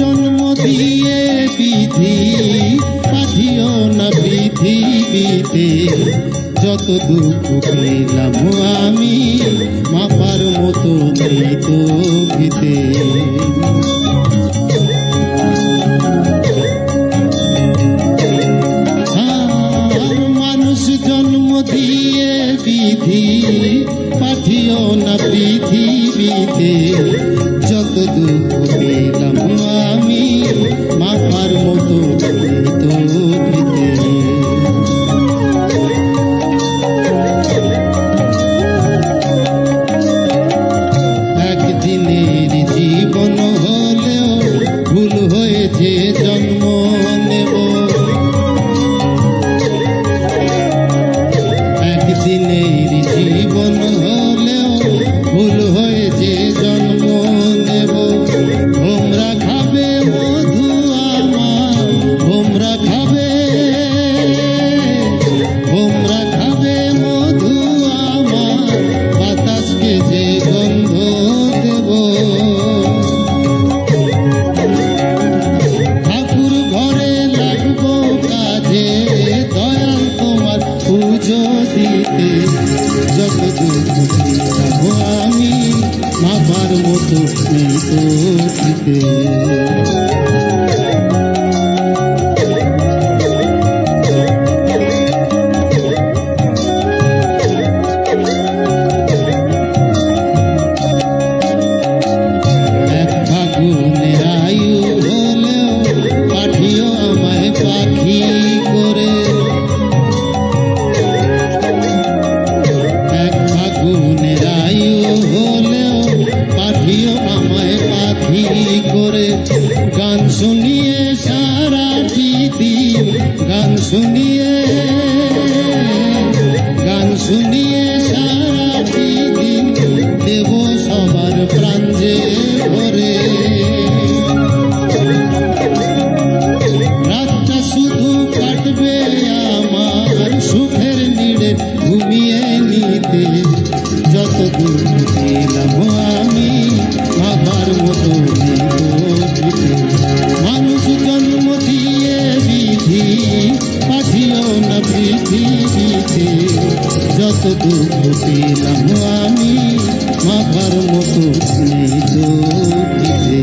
জন্ম দিয়ে বিধি পাঠিও না পৃথিবীতে, যত দুঃখ পেলাম আমি মাপার মতো নেই তো ভিতে। মানুষ জন্ম দিয়ে বিধি পাঠিও না পৃথিবীতে, যত দুঃখ পেলাম আমি মাপার মতো নেই তো ভিতে। একদিনের জীবন হলেও ভুল হয়েছে জন্ম নেব, একদিনের জীবন হলেও ভুল হয়েছে জন্ম নেব। তোমরা খাবে মধু আমার, তোমরা খাবে, তোমরা খাবে মধু আমার, বাতাসকে যে গন্ধ দেব। ঠাকুর ঘরে লাগবো কাজে, দয়াল তোমার পুজো দিতে, যত দুঃখ পেলাম আমি মাপার মতো নেই তো দিতে। এক ফাগুনের আয়ু হলেও পাঠিও আমায় পাখি করে, এক ফাগুনের আয়ু হলেও পাঠিও আমায় পাখি করে। গান শুনিয়ে সারাটি দিন, গান শুনিয়ে, গান শুনিয়ে সারাটি দিন দেব সবার প্রাণ যে ভরে। রাতটা শুধু কাটবে আমার সুখের নিড়ে ঘুমিয়ে নিতে, যত দুঃখ পেলাম আমি ভাবার মতো নেই তো ভিতে। মানুষ জন্ম দিয়ে বিধি পাঠিও না পৃথিবীতে, যত দুঃখ পেলাম আমি ভাবার মতো নেই তো ভিতে।